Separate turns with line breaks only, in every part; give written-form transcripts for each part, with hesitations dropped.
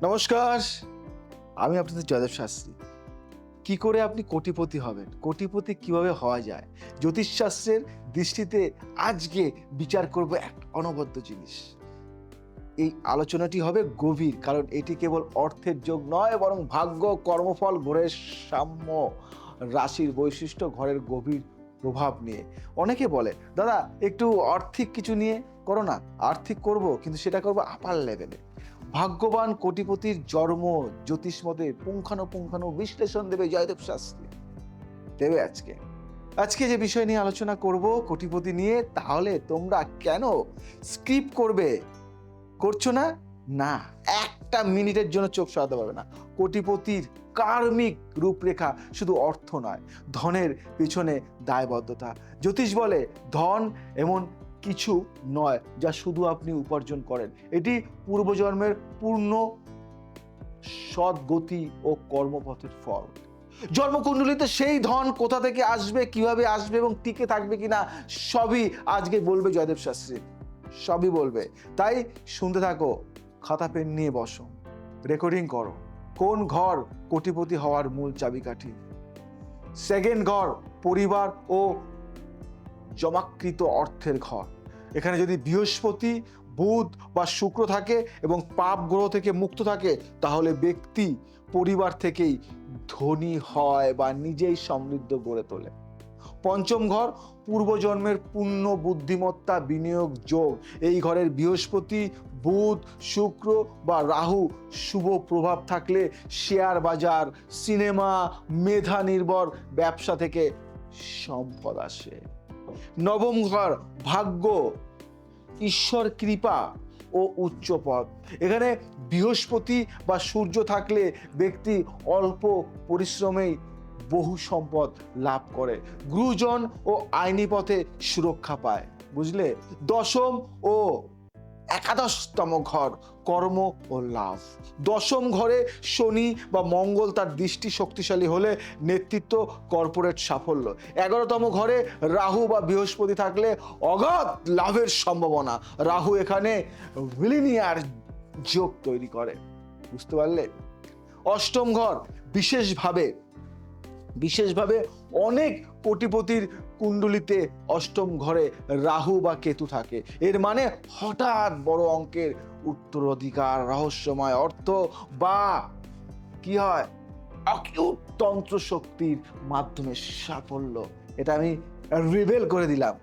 নমস্কার, আমি আপনাদের জয়দেব শাস্ত্রী। কি করে আপনি কোটিপতি হবেন, কোটিপতি কিভাবে হওয়া যায়, জ্যোতিষশাস্ত্রের দৃষ্টিতে আজকে বিচার করব এক অনবদ্য জিনিস। এই আলোচনাটি হবে গভীর, কারণ এটি কেবল অর্থের যোগ নয়, বরং ভাগ্য, কর্মফল, গ্রহের সাম্য, রাশির বৈশিষ্ট্য, ঘরের গভীর প্রভাব নিয়ে। অনেকে বলে, দাদা একটু আর্থিক কিছু নিয়ে করো না। আর্থিক করব, কিন্তু সেটা করবো আপার লেভেলে। ভাগ্যবান কোটিপতির জন্ম জ্যোতিষ মতে পুঙ্খানুপুঙ্খানু বিশ্লেষণ দেবে জয়দেব শাস্ত্রী। দেবে আজকে আজকে যে বিষয় নিয়ে আলোচনা করব কোটিপতি নিয়ে, তাহলে তোমরা কেন স্কিপ করবে? করছো না? না, একটা মিনিটের জন্য চোখ সরাতে পারবে না। কোটিপতির কার্মিক রূপরেখা শুধু অর্থ নয়, ধনের পিছনে দায়বদ্ধতা। জ্যোতিষ বলে ধন এমন কিছু নয় যা শুধু আপনি উপার্জন করেন, এটি পূর্বজন্মের পূর্ণ সদ্গতি ও কর্মপথের ফল। জন্মকুণ্ডলিতে সেই ধন কোথা থেকে আসবে, কিভাবে আসবে এবং টিকে থাকবে কিনা, সবই আজকে বলবে জয়দেব শাস্ত্রী, সবই বলবে। তাই শুনতে থাকো, খাতা পেন নিয়ে বসো, রেকর্ডিং করো। কোন ঘর কোটিপতি হওয়ার মূল চাবিকাঠি? সেকেন্ড ঘর পরিবার ও জমাকৃত অর্থের ঘর। এখানে যদি বৃহস্পতি, বুধ বা শুক্র থাকে এবং পাপ গ্রহ থেকে মুক্ত থাকে, তাহলে ব্যক্তি পরিবার থেকেই ধনী হয় বা নিজেই সমৃদ্ধ গড়ে তোলে। পঞ্চম ঘর পূর্বজন্মের পুণ্য, বুদ্ধিমত্তা, বিনিয়োগ যোগ। এই ঘরের বৃহস্পতি, বুধ, শুক্র বা রাহু শুভ প্রভাব থাকলে শেয়ার বাজার, সিনেমা, মেধা নির্ভর ব্যবসা থেকে সম্পদ আসে। নবম ঘর ভাগ্য, ঈশ্বর কৃপা ও উচ্চ পদ। এখানে বৃহস্পতি বা সূর্য থাকলে ব্যক্তি অল্প পরিশ্রমেই বহু সম্পদ লাভ করে, গুরুজন ও আইনি পথে সুরক্ষা পায়। বুঝলে? দশম ও একাদশতম ঘর কর্ম ও লাভ। দশম ঘরে শনি বা মঙ্গল তার দৃষ্টি শক্তিশালী হলে নেতৃত্ব, কর্পোরেট সাফল্য। 11তম ঘরে রাহু বা বৃহস্পতি থাকলে অগাধ লাভের সম্ভাবনা। রাহু এখানে ভিলিনিয়ার যোগ তৈরি করে। বুঝতে পারলে? অষ্টম ঘর বিশেষভাবে অনেক কোটিপতির কুণ্ডলিতে অষ্টম ঘরে রাহু বা কেতু থাকে। এর মানে হঠাৎ বড় অঙ্কের উত্তরাধিকার, রহস্যময় অর্থ বা কি হয়, অকিউট তন্ত্র শক্তির মাধ্যমে সাফল্য। এটা আমি রিভেল করে দিলাম।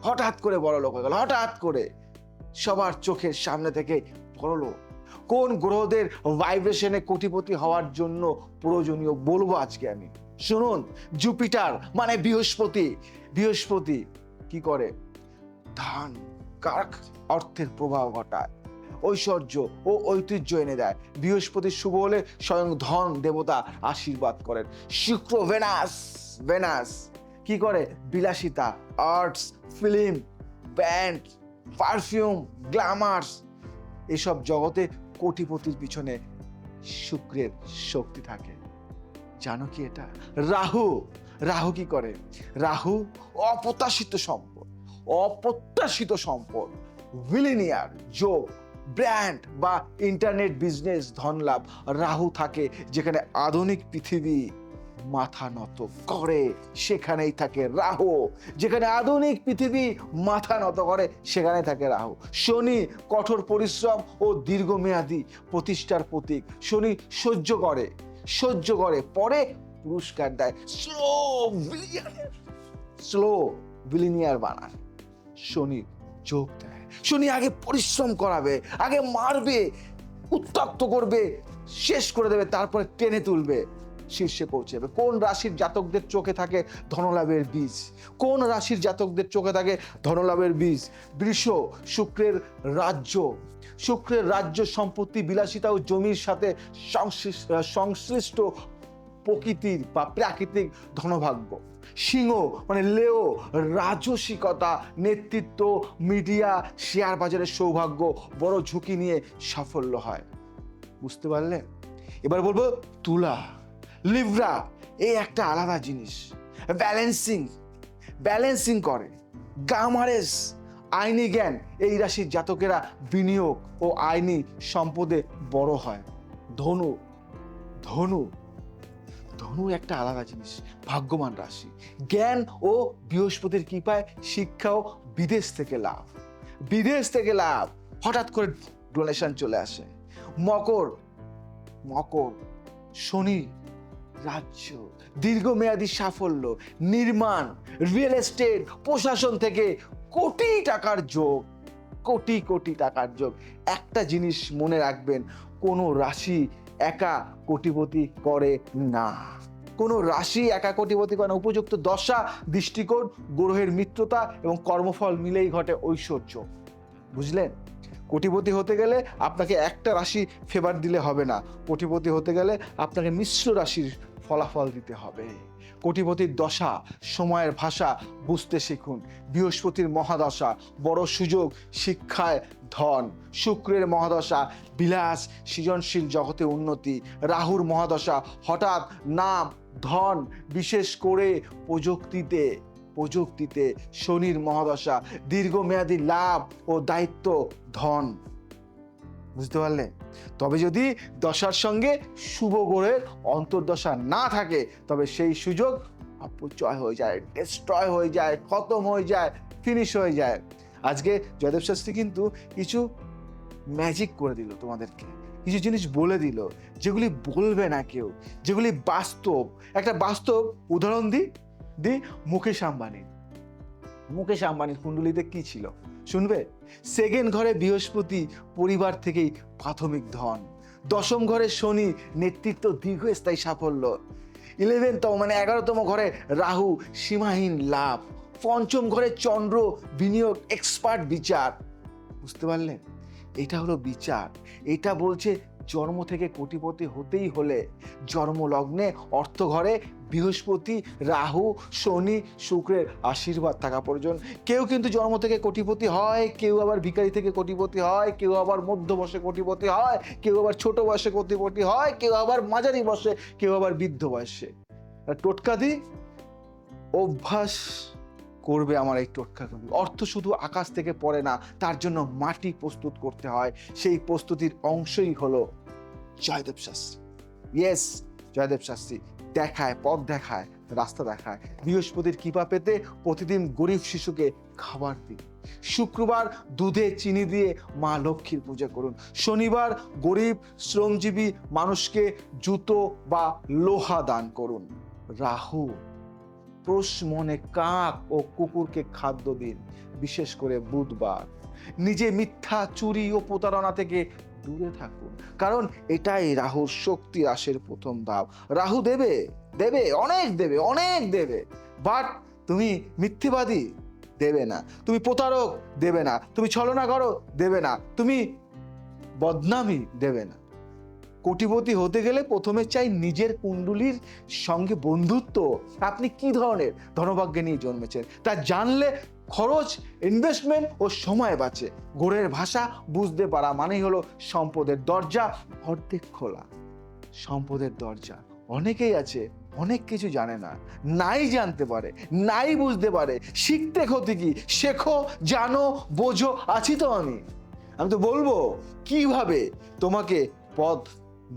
হঠাৎ করে বড় লোক হয়ে গেল, হঠাৎ করে সবার চোখের সামনে থেকে বড় লোক। কোন গ্রহদের ভাইব্রেশনে কোটিপতি হওয়ার জন্য প্রয়োজনীয় বলবো আজকে আমি। শুনুন, জুপিটার মানে বৃহস্পতি কি করে? ধন কারক, অর্থের প্রবাহ ঘটায়, ঐশ্বর্য ও ঐতিহ্য এনে দেয়। বৃহস্পতি শুভ হলে স্বয়ং ধন দেবতা আশীর্বাদ করেন। শুক্র ভেনাস কি করে? বিলাসিতা, arts, film, band, perfume, glamorous, এসব জগতে কোটিপতির পিছনে শুক্রের শক্তি থাকে। জানো কি এটা? রাহু কি করে? রাহু অপ্রত্যাশিত সম্পদ, ভিলিনিয়ার যোগ, ব্র্যান্ড বা ইন্টারনেট বিজনেস, ধন লাভ। রাহু থাকে যেখানে আধুনিক পৃথিবী মাথা নত করে, সেখানেই থাকে রাহু। যেখানে আধুনিক পৃথিবী মাথা নত করে, সেখানে থাকে রাহু। শনি কঠোর পরিশ্রম ও দীর্ঘমেয়াদী প্রতিষ্ঠার প্রতীক। শনি সহ্য করে পরে পুরস্কার দেয়। স্লো ভিলিনিয়ার বানায়। শনি যোগ দেয়। শনি আগে পরিশ্রম করাবে, আগে মারবে, উত্তক্ত করবে, শেষ করে দেবে, তারপরে টেনে তুলবে, শীর্ষে পৌঁছাবে। কোন রাশির জাতকদের চোখে থাকে ধনলাভের বীজ? কোন রাশির জাতকদের চোখে থাকে ধনলাভের বীজ? বৃষ, শুক্রের রাজ্য সম্পত্তি, বিলাসিতা ও জমির সাথে সংশ্লিষ্ট প্রকৃতির বা প্রাকৃতিক ধনভাগ্য। সিংহ মানে লেও, রাজসিকতা, নেতৃত্ব, মিডিয়া, শেয়ার বাজারের সৌভাগ্য, বড় ঝুঁকি নিয়ে সাফল্য হয়। বুঝতে পারলে? এবার বলবো তুলা, লিব্রা, এই একটা আলাদা জিনিস। ব্যালেন্সিং করে। গামারেস, আইনি জ্ঞান, এই রাশির জাতকেরা বিনিয়োগ ও আইনি সম্পদে বড় হয়। ধনু ধনু ধনু একটা আলাদা জিনিস, ভাগ্যবান রাশি। জ্ঞান ও বৃহস্পতির কৃপায় শিক্ষা ও বিদেশ থেকে লাভ, বিদেশ থেকে লাভ, হঠাৎ করে ডোনেশন চলে আসে। মকর মকর শনি রাজ্য, দীর্ঘমেয়াদী সাফল্য, নির্মাণ, রিয়েল এস্টেট, প্রশাসন থেকে কোটি টাকার যোগ, কোটি কোটি টাকার যোগ। একটা জিনিস মনে রাখবেন, কোনো রাশি একা কোটিপতি করে না, কোনো রাশি একা কোটিপতি করে না। উপযুক্ত দশা, দৃষ্টিকোণ, গ্রহের মিত্রতা এবং কর্মফল মিলেই ঘটে ঐশ্বর্য। বুঝলেন? কোটিপতি হতে গেলে আপনাকে একটা রাশি ফেভার দিলে হবে না, কোটিপতি হতে গেলে আপনাকে মিশ্র রাশির ফলাফল দিতে হবে। কোটিপতির দশা, সময়ের ভাষা বুঝতে শিখুন। বৃহস্পতির মহাদশা, বড় সুযোগ, শিক্ষায় ধন। শুক্রের মহাদশা, বিলাস, সৃজনশীল জগতে উন্নতি। রাহুর মহাদশা, হঠাৎ নাম, ধন, বিশেষ করে প্রযুক্তিতে। শনির মহাদশা, দীর্ঘমেয়াদী লাভ ও দায়িত্ব, ধন। বুঝতে পারলে? তবে যদি দশার সঙ্গে শুভ গ্রহের অন্তর্দশা না থাকে, তবে সেই সুযোগ অপচয় হয়ে যায়, ডিস্ট্রয় হয়ে যায়, খতম হয়ে যায়, ফিনিশ হয়ে যায়। আজকে জয়দেব শাস্ত্রী কিন্তু কিছু ম্যাজিক করে দিল তোমাদেরকে, কিছু জিনিস বলে দিল যেগুলি বলবে না কেউ, যেগুলি বাস্তব। একটা বাস্তব উদাহরণ দি মুকেশ আম্বানির কুণ্ডলিতে কি ছিল শুনবে? সেকেন্ড ঘরে বৃহস্পতি, পরিবার থেকেই প্রাথমিক ধন। দশম ঘরে শনি, নেতৃত্ব, দীর্ঘস্থায়ী সাফল্য। 11তম ঘরে রাহু, সীমাহীন লাভ। পঞ্চম ঘরে চন্দ্র, বিনিয়োগ, এক্সপার্ট বিচার। বুঝতে পারলেন? এটা হলো বিচার। এটা বলছে জন্ম থেকে কোটিপতি হতেই হলে জন্মলগ্নে অর্থ ঘরে বৃহস্পতি, রাহু, শনি, শুক্রের আশীর্বাদ থাকা প্রয়োজন। কেউ কিন্তু জন্ম থেকে কোটিপতি হয়, কেউ আবার ভিখারি থেকে কোটিপতি হয়, কেউ আবার মধ্য বয়সে কোটিপতি হয়, কেউ আবার ছোট বয়সে কোটিপতি হয়, কেউ আবার মাঝারি বয়সে, কেউ আবার বৃদ্ধ বয়সে। টোটকা দি, অভ্যাস করবে আমার এই টোটকাগুলি। অর্থ শুধু আকাশ থেকে পড়ে না, তার জন্য মাটি প্রস্তুত করতে হয়। সেই প্রস্তুতির অংশই হলো জয়দেব শাস্ত্রী। ইয়েস, জয়দেব শাস্ত্রী দেখায়, পথ দেখায়, রাস্তা দেখায়। বৃহস্পতির কৃপা পেতে প্রতিদিন গরিব শিশুকে খাবার দিন। শুক্রবার দুধে চিনি দিয়ে মা লক্ষ্মীর পূজা করুন। শনিবার গরিব শ্রমজীবী মানুষকে জুতো বা লোহা দান করুন। রাহু, পোষ মনে কাক ও কুকুরকে খাদ্য দিন, বিশেষ করে বুধবার। নিজে মিথ্যা, চুরি ও প্রতারণা থেকে দূরে থাকুন, কারণ এটাই রাহুর শক্তি হ্রাসের প্রথম ধাপ। রাহু অনেক দেবে, বাট তুমি মিথ্যেবাদী, দেবে না। তুমি প্রতারক, দেবে না। তুমি ছলনা করো, দেবে না। তুমি বদনামি, দেবে না। কোটিপতি হতে গেলে প্রথমে চাই নিজের কুণ্ডলীর সঙ্গে বন্ধুত্ব। আপনি কি ধরনের ধনভাগ্যে নিয়ে জন্মেছেন তা জানলে খরচ, ইনভেস্টমেন্ট ও সময় বাঁচে। গ্রহের ভাষা বুঝতে পারা মানেই হলো সম্পদের দরজা অর্ধেক খোলা। সম্পদের দরজা অনেকেই আছে, অনেক কিছু জানে না, নাই জানতে পারে, নাই বুঝতে পারে। শিখতে ক্ষতি কি? শেখো, জানো, বোঝো। আছি তো আমি তো বলবো কিভাবে তোমাকে পথ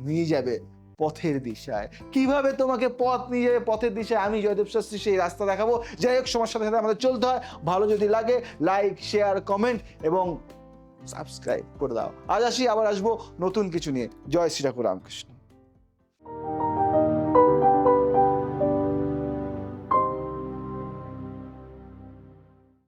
নিয়ে যাবে পথের দিশায়, কিভাবে তোমাকে পথ নিয়ে যাবে পথের দিশায়। আমি জয়দেব শাস্ত্রী সেই রাস্তা দেখাবো। যাই হোক, সমস্যার সাথে সাথে আমাদের চলতে হয়। ভালো যদি লাগে লাইক, শেয়ার, কমেন্ট এবং সাবস্ক্রাইব করে দাও। আজ আসি, আবার আসবো নতুন কিছু নিয়ে। জয় শ্রী ঠাকুর রামকৃষ্ণ।